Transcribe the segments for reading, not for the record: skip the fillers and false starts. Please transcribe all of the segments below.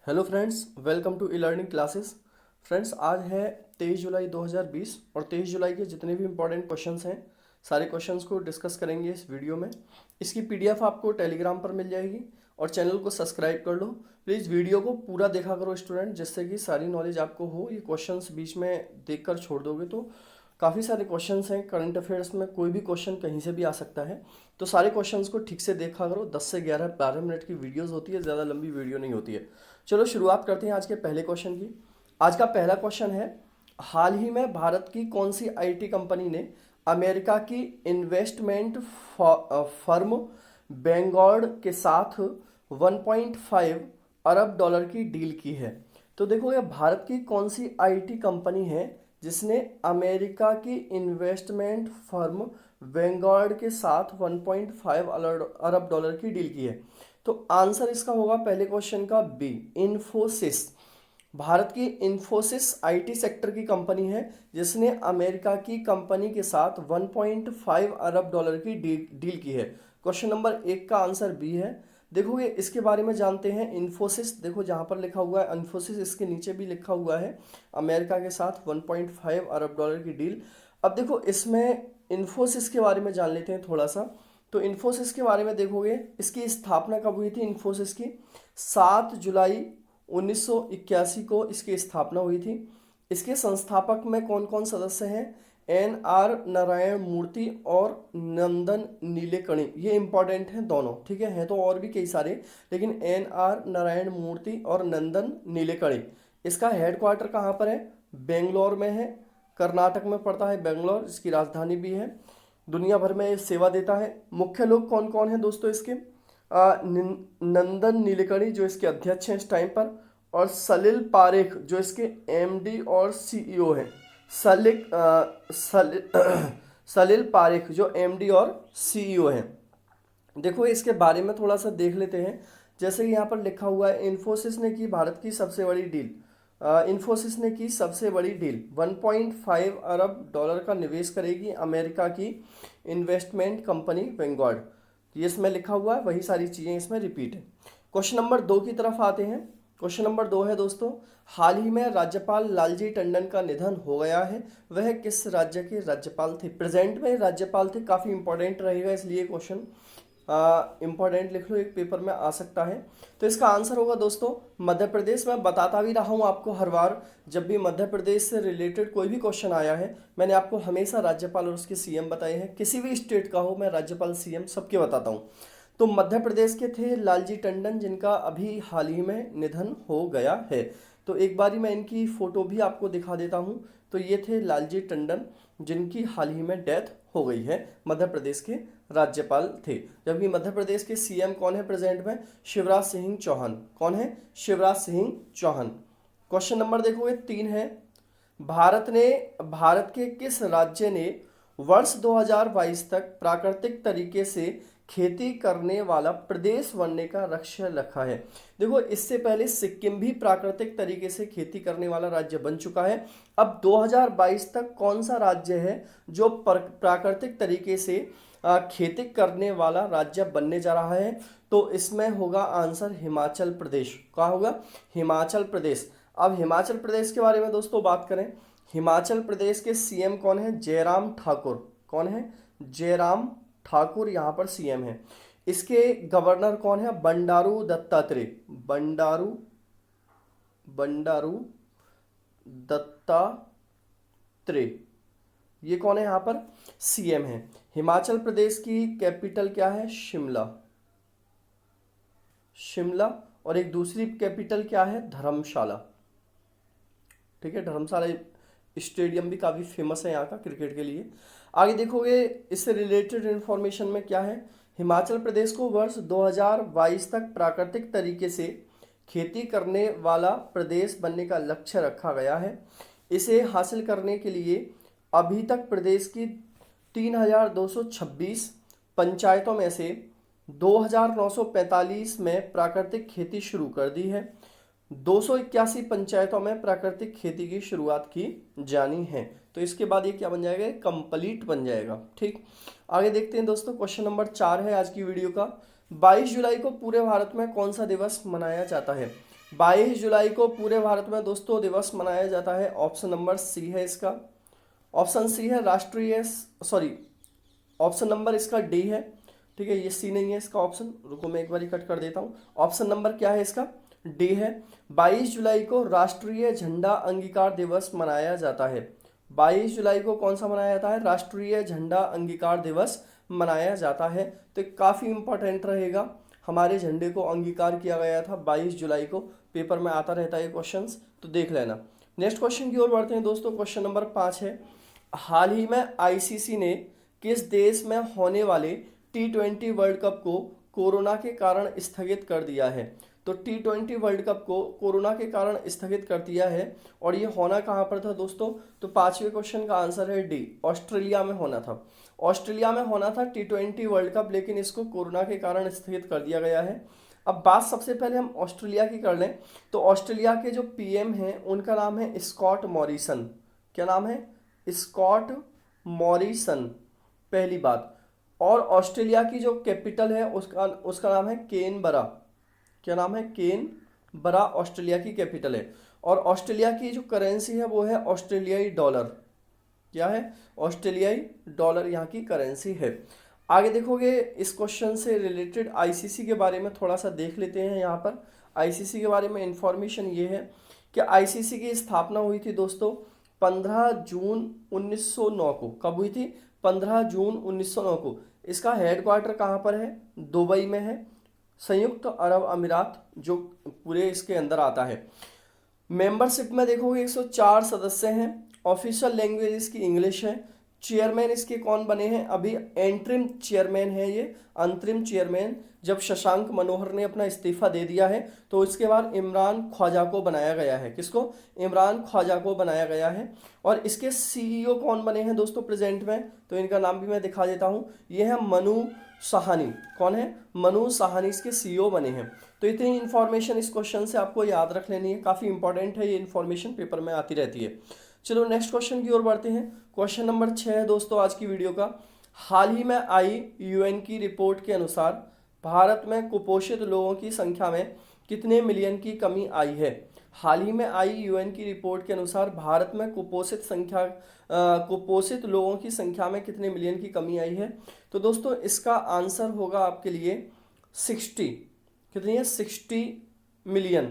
Hello friends, welcome to e learning classes. Friends, आज है 23 जुलाई 2020 और 23 जुलाई के जितने भी इंपॉर्टेंट क्वेश्चंस हैं सारे क्वेश्चंस को डिस्कस करेंगे इस वीडियो में। इसकी पीडीएफ आपको टेलीग्राम पर मिल जाएगी और चैनल को सब्सक्राइब कर लो। प्लीज़ वीडियो को पूरा देखा करो स्टूडेंट, जिससे कि सारी नॉलेज आपको हो। ये क्वेश्चंस बीच में देख कर छोड़ दोगे तो काफ़ी सारे क्वेश्चंस हैं करंट अफेयर्स में, कोई भी क्वेश्चन कहीं से भी आ सकता है। तो सारे क्वेश्चंस को ठीक से देखा करो। 10 से 12 मिनट की वीडियोस होती है, ज़्यादा लंबी वीडियो नहीं होती है। चलो शुरुआत करते हैं आज के पहले क्वेश्चन की। आज का पहला क्वेश्चन है, हाल ही में भारत की कौन सी आईटी कंपनी ने अमेरिका की इन्वेस्टमेंट फर्म वेंगॉर्ड के साथ 1.5 अरब डॉलर की डील की है? तो देखो, ये भारत की कौन सी आईटी कंपनी है जिसने अमेरिका की इन्वेस्टमेंट फर्म वेंगॉर्ड के साथ 1.5 अरब डॉलर की डील की है? तो आंसर इसका होगा पहले क्वेश्चन का बी, इन्फोसिस। भारत की इन्फोसिस आईटी सेक्टर की कंपनी है जिसने अमेरिका की कंपनी के साथ 1.5 अरब डॉलर की डील की है। क्वेश्चन नंबर 1 का आंसर बी है। देखोगे, इसके बारे में जानते हैं। इन्फोसिस, देखो जहां पर लिखा हुआ है इन्फोसिस, इसके नीचे भी लिखा हुआ है अमेरिका के साथ 1.5 अरब डॉलर की डील। अब देखो, इसमें इन्फोसिस के बारे में जान लेते हैं थोड़ा सा। तो इन्फोसिस के बारे में देखोगे, इसकी स्थापना कब हुई थी? इन्फोसिस की 7 जुलाई 1981 को इसकी स्थापना हुई थी। इसके संस्थापक में कौन कौन सदस्य हैं? एन आर नारायण मूर्ति और नंदन नीलेकणी। ये इंपॉर्टेंट हैं दोनों, ठीक है। हैं तो और भी कई सारे, लेकिन एन आर नारायण मूर्ति और नंदन नीलेकणी। इसका हेडक्वार्टर कहाँ पर है? बेंगलोर में है, कर्नाटक में पड़ता है बेंगलोर। इसकी राजधानी भी है। दुनिया भर में ये सेवा देता है। मुख्य लोग कौन कौन हैं दोस्तों इसके? नंदन नीलेकणी जो इसके अध्यक्ष हैं इस टाइम पर, और सलिल पारेख जो इसके एमडी और सीईओ हैं। सलिल सलिल पारेख जो एमडी और सीईओ हैं। देखो, इसके बारे में थोड़ा सा देख लेते हैं। जैसे कि यहाँ पर लिखा हुआ है, इन्फोसिस ने की भारत की सबसे बड़ी डील। इन्फोसिस ने की सबसे बड़ी डील, 1.5 अरब डॉलर का निवेश करेगी अमेरिका की इन्वेस्टमेंट कंपनी वेंगॉर्ड। ये इसमें लिखा हुआ है, वही सारी चीज़ें इसमें रिपीट है। क्वेश्चन नंबर 2 की तरफ आते हैं। क्वेश्चन नंबर 2 है दोस्तों, हाल ही में राज्यपाल लालजी टंडन का निधन हो गया है। वह किस राज्य के राज्यपाल थे? प्रेजेंट में राज्यपाल थे। काफ़ी इंपॉर्टेंट रहेगा, इसलिए क्वेश्चन इंपॉर्टेंट लिख लो, एक पेपर में आ सकता है। तो इसका आंसर होगा दोस्तों मध्य प्रदेश। मैं बताता भी रहा हूँ आपको हर बार, जब भी मध्य प्रदेश से रिलेटेड कोई भी क्वेश्चन आया है मैंने आपको हमेशा राज्यपाल और उसके सीएम बताए हैं। किसी भी स्टेट का हो, मैं राज्यपाल सीएम सबके बताता हूँ। तो मध्य प्रदेश के थे लालजी टंडन, जिनका अभी हाल ही में निधन हो गया है। तो एक बारी मैं इनकी फोटो भी आपको दिखा देता हूँ। तो ये थे लालजी टंडन, जिनकी हाल ही में डेथ हो गई है। मध्य प्रदेश के राज्यपाल थे। जबकि मध्य प्रदेश के सीएम कौन है प्रेजेंट में? शिवराज सिंह चौहान। कौन है? शिवराज सिंह चौहान। क्वेश्चन नंबर देखोगे 3 है, भारत के किस राज्य ने वर्ष 2022 तक प्राकृतिक तरीके से खेती करने वाला प्रदेश बनने का लक्ष्य रखा है? देखो, इससे पहले सिक्किम भी प्राकृतिक तरीके से खेती करने वाला राज्य बन चुका है। अब 2022 तक कौन सा राज्य है जो प्राकृतिक तरीके से खेती करने वाला राज्य बनने जा रहा है? तो इसमें होगा आंसर हिमाचल प्रदेश। कहाँ होगा? हिमाचल प्रदेश। अब हिमाचल प्रदेश के बारे में दोस्तों बात करें, हिमाचल प्रदेश के सीएम कौन है? जयराम ठाकुर। कौन है? जयराम ठाकुर यहाँ पर सीएम है। इसके गवर्नर कौन है? बंडारू दत्तात्रेय। बंडारू दत्तात्रेय, ये कौन है यहाँ पर? सीएम है। हिमाचल प्रदेश की कैपिटल क्या है? शिमला। और एक दूसरी कैपिटल क्या है? धर्मशाला। ठीक है, धर्मशाला स्टेडियम भी काफ़ी फेमस है यहाँ का क्रिकेट के लिए। आगे देखोगे, इससे रिलेटेड इंफॉर्मेशन में क्या है? हिमाचल प्रदेश को वर्ष 2022 तक प्राकृतिक तरीके से खेती करने वाला प्रदेश बनने का लक्ष्य रखा गया है। इसे हासिल करने के लिए अभी तक प्रदेश की 3,226 पंचायतों में से 2,945 में प्राकृतिक खेती शुरू कर दी है। 281 पंचायतों में प्राकृतिक खेती की शुरुआत की जानी है। तो इसके बाद ये क्या बन जाएगा? कंप्लीट बन जाएगा। ठीक, आगे देखते हैं दोस्तों। क्वेश्चन नंबर 4 है आज की वीडियो का, 22 जुलाई को पूरे भारत में कौन सा दिवस मनाया जाता है? 22 जुलाई को पूरे भारत में दोस्तों दिवस मनाया जाता है। ऑप्शन नंबर सी है इसका। ऑप्शन सी है राष्ट्रीय, सॉरी ऑप्शन नंबर इसका डी है। ठीक है, ये सी नहीं है इसका ऑप्शन। रुको मैं एक बार कट कर देता हूँ। ऑप्शन नंबर क्या है इसका? डी है। 22 जुलाई को राष्ट्रीय झंडा अंगीकार दिवस मनाया जाता है। 22 जुलाई को कौन सा मनाया जाता है? राष्ट्रीय झंडा अंगीकार दिवस मनाया जाता है। तो काफ़ी इंपॉर्टेंट रहेगा। हमारे झंडे को अंगीकार किया गया था 22 जुलाई को। पेपर में आता रहता है क्वेश्चंस, तो देख लेना। नेक्स्ट क्वेश्चन की ओर बढ़ते हैं दोस्तों। क्वेश्चन नंबर 5 है, हाल ही में आईसीसी ने किस देश में होने वाले T20 वर्ल्ड कप को कोरोना के कारण स्थगित कर दिया है? तो T20 वर्ल्ड कप को कोरोना के कारण स्थगित कर दिया है। और ये होना कहाँ पर था दोस्तों? तो 5वें क्वेश्चन का आंसर है डी, ऑस्ट्रेलिया में होना था। ऑस्ट्रेलिया में होना था T20 वर्ल्ड कप, लेकिन इसको कोरोना के कारण स्थगित कर दिया गया है। अब बात सबसे पहले हम ऑस्ट्रेलिया की कर लें, तो ऑस्ट्रेलिया के जो पीएम हैं उनका नाम है स्कॉट मॉरिसन। क्या नाम है? स्कॉट मॉरिसन, पहली बात। और ऑस्ट्रेलिया की जो कैपिटल है उसका उसका नाम है कैनबरा। क्या नाम है? कैनबरा ऑस्ट्रेलिया की कैपिटल है। और ऑस्ट्रेलिया की जो करेंसी है वो है ऑस्ट्रेलियाई डॉलर। क्या है? ऑस्ट्रेलियाई डॉलर यहाँ की करेंसी है। आगे देखोगे इस क्वेश्चन से रिलेटेड आईसीसी के बारे में थोड़ा सा देख लेते हैं। यहाँ पर आईसीसी के बारे में इंफॉर्मेशन ये है कि आईसीसी की स्थापना हुई थी दोस्तों 15 जून 1909 को। कब हुई थी? 15 जून 1909 को। इसका हेडक्वार्टर कहाँ पर है? दुबई में है, संयुक्त अरब अमीरात, जो पूरे इसके अंदर आता है। मेंबरशिप में देखोगे 104 सदस्य हैं। ऑफिशियल लैंग्वेज इसकी इंग्लिश है। चेयरमैन इसके कौन बने हैं? अभी एंट्रिम चेयरमैन है ये, अंतरिम चेयरमैन। जब शशांक मनोहर ने अपना इस्तीफा दे दिया है तो इसके बाद इमरान ख्वाजा को बनाया गया है। किसको? इमरान ख्वाजा को बनाया गया है। और इसके सीईओ कौन बने हैं दोस्तों प्रेजेंट में? तो इनका नाम भी मैं दिखा देता हूँ। ये है मनु साहनी। कौन है? मनु साहनी इसके सीईओ बने हैं। तो इतनी इन्फॉर्मेशन इस क्वेश्चन से आपको याद रख लेनी है। काफ़ी इंपॉर्टेंट है ये इन्फॉर्मेशन, पेपर में आती रहती है। चलो नेक्स्ट क्वेश्चन की ओर बढ़ते हैं। क्वेश्चन नंबर 6 है दोस्तों आज की वीडियो का। हाल ही में आई यूएन की रिपोर्ट के अनुसार भारत में कुपोषित लोगों की संख्या में कितने मिलियन की कमी आई है? हाल ही में आई यूएन की रिपोर्ट के अनुसार भारत में कुपोषित लोगों की संख्या में कितने मिलियन की कमी आई है? तो दोस्तों इसका आंसर होगा आपके लिए 60। कितनी है? 60 मिलियन।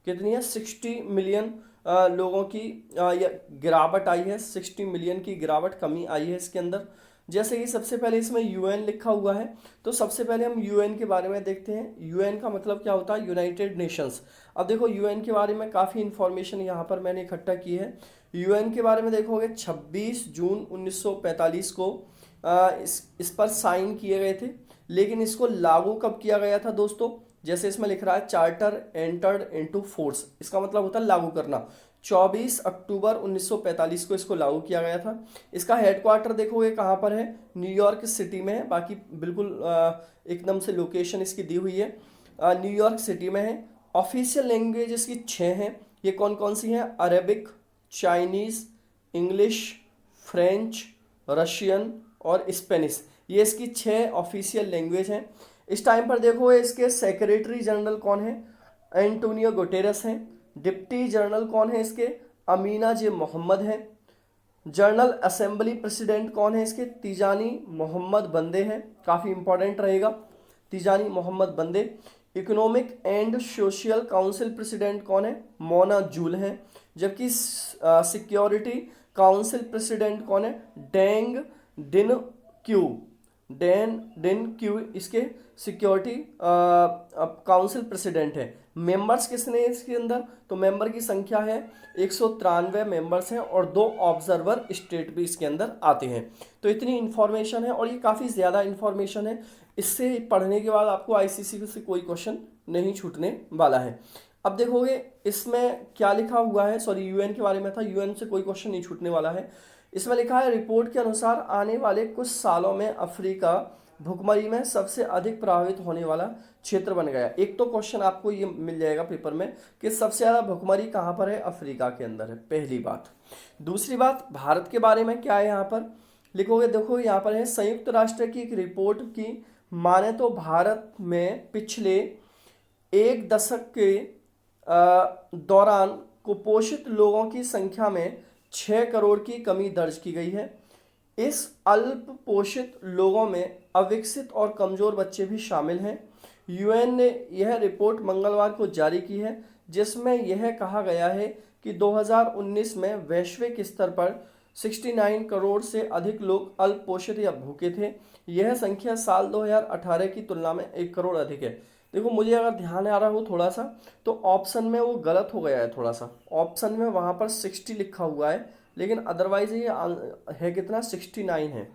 कितनी है? 60 मिलियन लोगों की गिरावट आई है। 60 मिलियन की गिरावट, कमी आई है इसके अंदर। जैसे कि सबसे पहले इसमें यूएन लिखा हुआ है, तो सबसे पहले हम यूएन के बारे में देखते हैं। यूएन का मतलब क्या होता है? United Nations. अब देखो यूएन के बारे में काफ़ी इन्फॉर्मेशन यहाँ पर मैंने इकट्ठा की है। यूएन के बारे में देखोगे 26 जून 1945 को इस पर साइन किए गए थे। लेकिन इसको लागू कब किया गया था दोस्तों? जैसे इसमें लिख रहा है चार्टर एंटर्ड इनटू फोर्स, इसका मतलब होता है लागू करना। 24 अक्टूबर 1945 को इसको लागू किया गया था। इसका हेडक्वार्टर देखोगे कहाँ पर है? न्यूयॉर्क सिटी में है। बाकी बिल्कुल एकदम से लोकेशन इसकी दी हुई है, न्यूयॉर्क सिटी में है। ऑफिशियल लैंग्वेज इसकी 6 हैं। ये कौन कौन सी हैं? Arabic, Chinese, English, French, Russian और स्पेनिश। ये इसकी 6 ऑफिशियल लैंग्वेज हैं। इस टाइम पर देखो इसके सेक्रेटरी जनरल कौन है? एंटोनियो गुटेरेस हैं। डिप्टी जनरल कौन है इसके? अमीना जे मोहम्मद हैं। जनरल असेंबली प्रेसिडेंट कौन है इसके? तिजानी मोहम्मद बंदे हैं। काफ़ी इंपॉर्टेंट रहेगा, तिजानी मोहम्मद बंदे। Economic and social council president कौन है? मोना जूल हैं। जबकि सिक्योरिटी काउंसिल प्रेसिडेंट कौन है? डेंग डिन क्यू। डेन क्यू इसके सिक्योरिटी काउंसिल प्रेसिडेंट है। मेंबर्स किसने इसके अंदर? तो मेंबर की संख्या है 193 मेंबर्स हैं और 2 ऑब्जर्वर स्टेट भी इसके अंदर आते हैं। तो इतनी इन्फॉर्मेशन है और ये काफ़ी ज़्यादा इन्फॉर्मेशन है। इससे पढ़ने के बाद आपको आईसीसी से कोई क्वेश्चन नहीं छूटने वाला है। अब देखोगे इसमें क्या लिखा हुआ है, सॉरी यूएन के बारे में था, यूएन से कोई क्वेश्चन नहीं छूटने वाला है। इसमें लिखा है रिपोर्ट के अनुसार आने वाले कुछ सालों में अफ्रीका भुखमरी में सबसे अधिक प्रभावित होने वाला क्षेत्र बन गया। एक तो क्वेश्चन आपको ये मिल जाएगा पेपर में कि सबसे ज़्यादा भुखमरी कहाँ पर है? अफ्रीका के अंदर है, पहली बात। दूसरी बात, भारत के बारे में क्या है यहाँ पर लिखोगे? देखो यहाँ पर है संयुक्त राष्ट्र की एक रिपोर्ट की माने तो भारत में पिछले एक दशक के दौरान कुपोषित लोगों की संख्या में 6 करोड़ की कमी दर्ज की गई है। इस अल्प पोषित लोगों में अविकसित और कमजोर बच्चे भी शामिल हैं। यूएन ने यह रिपोर्ट मंगलवार को जारी की है, जिसमें यह कहा गया है कि 2019 में वैश्विक स्तर पर 69 करोड़ से अधिक लोग अल्प पोषित या भूखे थे। यह संख्या साल 2018 की तुलना में 1 करोड़ अधिक है। देखो, मुझे अगर ध्यान आ रहा हो थोड़ा सा, तो ऑप्शन में वो गलत हो गया है थोड़ा सा। ऑप्शन में वहाँ पर 60 लिखा हुआ है, लेकिन अदरवाइज ये है कितना, 69 है।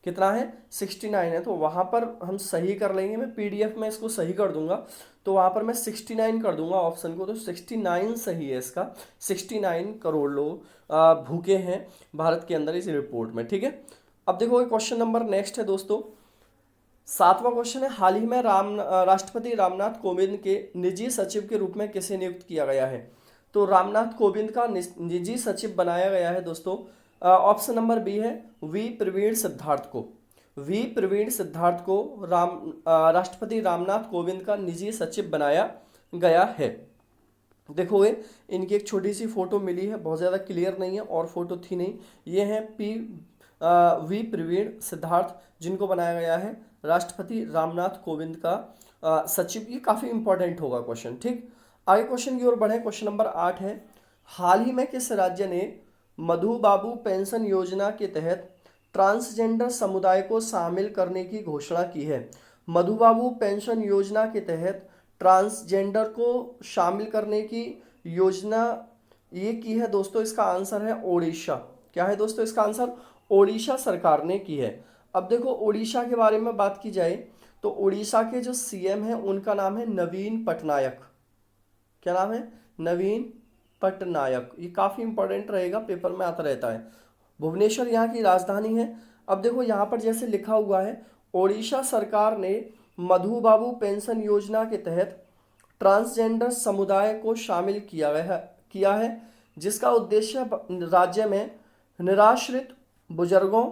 कितना है, 69 है। तो वहाँ पर हम सही कर लेंगे, मैं पीडीएफ में इसको सही कर दूंगा, तो वहाँ पर मैं 69 कर दूंगा ऑप्शन को, तो 69 सही है इसका। 69 करोड़ लोग भूखे हैं भारत के अंदर इस रिपोर्ट में। ठीक है, अब देखो क्वेश्चन नंबर नेक्स्ट है दोस्तों, 7वां क्वेश्चन है, हाल ही में राष्ट्रपति रामनाथ कोविंद के निजी सचिव के रूप में किसे नियुक्त किया गया है? तो रामनाथ कोविंद का निजी सचिव बनाया गया है दोस्तों, ऑप्शन नंबर बी है वी प्रवीण सिद्धार्थ को। वी प्रवीण सिद्धार्थ को राष्ट्रपति रामनाथ कोविंद का निजी सचिव बनाया गया है। देखोगे, इनकी एक छोटी सी फोटो मिली है, बहुत ज़्यादा क्लियर नहीं है और फोटो थी नहीं। ये है वी प्रवीण सिद्धार्थ, जिनको बनाया गया है राष्ट्रपति रामनाथ कोविंद का सचिव। ये काफ़ी इंपॉर्टेंट होगा क्वेश्चन। ठीक, आगे क्वेश्चन की ओर बढ़े। क्वेश्चन नंबर 8 है, हाल ही में किस राज्य ने मधु बाबू पेंशन योजना के तहत ट्रांसजेंडर समुदाय को शामिल करने की घोषणा की है? मधु बाबू पेंशन योजना के तहत ट्रांसजेंडर को शामिल करने की योजना ये की है दोस्तों, इसका आंसर है ओडिशा। क्या है दोस्तों इसका आंसर? ओडिशा सरकार ने की है। अब देखो, ओडिशा के बारे में बात की जाए तो ओडिशा के जो सीएम हैं उनका नाम है नवीन पटनायक। क्या नाम है? नवीन पटनायक। ये काफ़ी इंपॉर्टेंट रहेगा, पेपर में आता रहता है। भुवनेश्वर यहाँ की राजधानी है। अब देखो, यहाँ पर जैसे लिखा हुआ है, ओडिशा सरकार ने मधु बाबू पेंशन योजना के तहत ट्रांसजेंडर समुदाय को शामिल किया है, जिसका उद्देश्य राज्य में निराश्रित बुजुर्गों,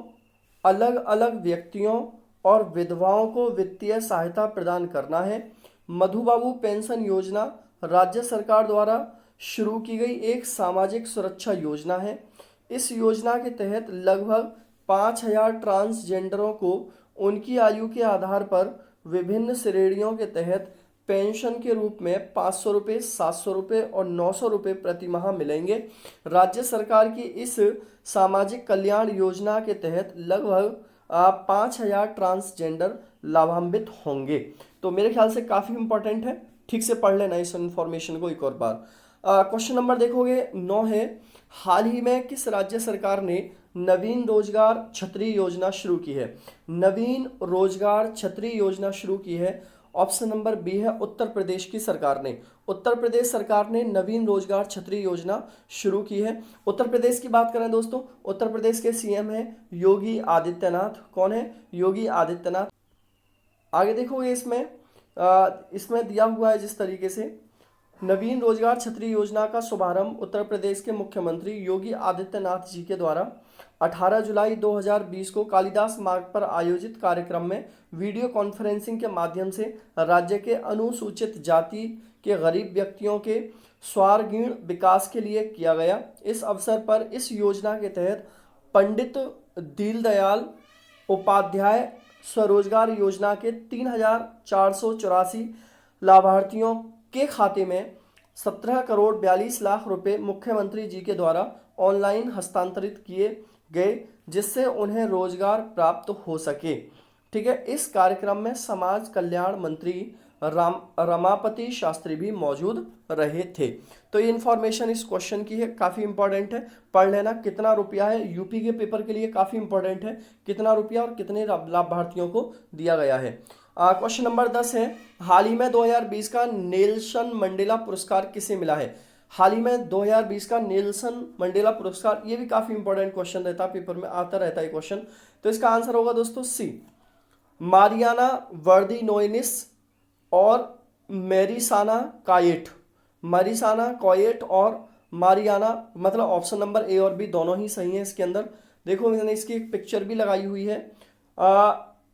अलग अलग व्यक्तियों और विधवाओं को वित्तीय सहायता प्रदान करना है। मधु बाबू पेंशन योजना राज्य सरकार द्वारा शुरू की गई एक सामाजिक सुरक्षा योजना है। इस योजना के तहत लगभग 5,000 ट्रांसजेंडरों को उनकी आयु के आधार पर विभिन्न श्रेणियों के तहत पेंशन के रूप में 500 रुपये, 700 रुपये और 900 रुपये प्रति माह मिलेंगे। राज्य सरकार की इस सामाजिक कल्याण योजना के तहत लगभग 5,000 ट्रांसजेंडर लाभान्वित होंगे। तो मेरे ख्याल से काफ़ी इंपॉर्टेंट है, ठीक से पढ़ लेना इस इन्फॉर्मेशन को एक और बार। क्वेश्चन नंबर देखोगे 9 है, हाल ही में किस राज्य सरकार ने नवीन रोजगार छतरी योजना शुरू की है? नवीन रोजगार छतरी योजना शुरू की है, ऑप्शन नंबर बी है उत्तर प्रदेश की सरकार ने। उत्तर प्रदेश सरकार ने नवीन रोजगार छतरी योजना शुरू की है। उत्तर प्रदेश की बात करें दोस्तों, उत्तर प्रदेश के सीएम हैं योगी आदित्यनाथ। कौन है? योगी आदित्यनाथ। आगे देखोगे, इसमें दिया हुआ है जिस तरीके से, नवीन रोजगार छतरी योजना का शुभारंभ उत्तर प्रदेश के मुख्यमंत्री योगी आदित्यनाथ जी के द्वारा 18 जुलाई 2020 को कालिदास मार्ग पर आयोजित कार्यक्रम में वीडियो कॉन्फ्रेंसिंग के माध्यम से राज्य के अनुसूचित जाति के गरीब व्यक्तियों के सर्वांगीण विकास के लिए किया गया। इस अवसर पर इस योजना के तहत पंडित दीनदयाल उपाध्याय स्वरोजगार योजना के 3,484 लाभार्थियों के खाते में 17 करोड़ 42 लाख रुपए मुख्यमंत्री जी के द्वारा ऑनलाइन हस्तांतरित किए गए, जिससे उन्हें रोजगार प्राप्त हो सके। ठीक है, इस कार्यक्रम में समाज कल्याण मंत्री रमापति शास्त्री भी मौजूद रहे थे। तो ये इन्फॉर्मेशन इस क्वेश्चन की है, काफ़ी इंपॉर्टेंट है, पढ़ लेना। कितना रुपया है यूपी के पेपर के लिए, काफ़ी इंपॉर्टेंट है, कितना रुपया और कितने लाभार्थियों को दिया गया है। क्वेश्चन नंबर 10 है, हाल ही में 2020 का नेल्सन मंडेला पुरस्कार किसे मिला है? हाल ही में 2020 का नेल्सन मंडेला पुरस्कार, ये भी काफ़ी इंपॉर्टेंट क्वेश्चन रहता है, पेपर में आता रहता है क्वेश्चन। तो इसका आंसर होगा दोस्तों सी, मारियाना वर्दीनोइनिस और मेरिसाना कायेट। मरिसाना कॉयेट और मारियाना, मतलब ऑप्शन नंबर ए और बी दोनों ही सही है इसके अंदर। देखो, मैंने इसकी एक पिक्चर भी लगाई हुई है।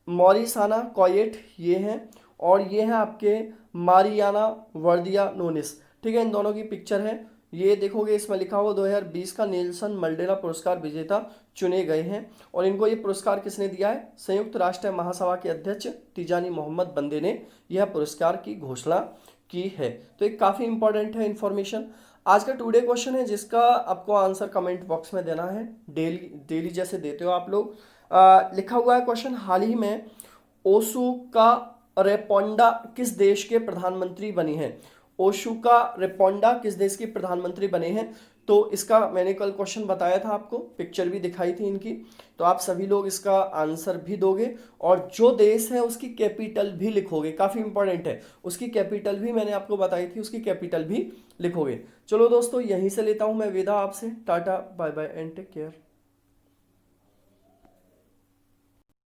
मॉरिसाना कॉयेट ये हैं और ये हैं आपके मारियाना वर्दियानोनिस। ठीक है, इन दोनों की पिक्चर है, ये देखोगे इसमें लिखा हुआ 2020 का नेल्सन मंडेला पुरस्कार विजेता चुने गए हैं। और इनको ये पुरस्कार किसने दिया है? संयुक्त राष्ट्र महासभा के अध्यक्ष तिजानी मोहम्मद बंदे ने यह पुरस्कार की घोषणा की है। तो एक काफ़ी इंपॉर्टेंट है इन्फॉर्मेशन। आज का टुडे क्वेश्चन है जिसका आपको आंसर कमेंट बॉक्स में देना है, डेली डेली जैसे देते हो आप लोग। लिखा हुआ है क्वेश्चन, हाल ही में ओशुका रेपोंडा किस देश के प्रधानमंत्री बनी हैं? ओशुका रेपोंडा किस देश के प्रधानमंत्री बने हैं? तो इसका मैंने कल क्वेश्चन बताया था आपको, पिक्चर भी दिखाई थी इनकी, तो आप सभी लोग इसका आंसर भी दोगे और जो देश है उसकी कैपिटल भी लिखोगे, काफ़ी इंपॉर्टेंट है, उसकी कैपिटल भी मैंने आपको बताई थी, उसकी कैपिटल भी लिखोगे। चलो दोस्तों, यहीं से लेता हूँ मैं विदा आपसे, tata bye bye and take care.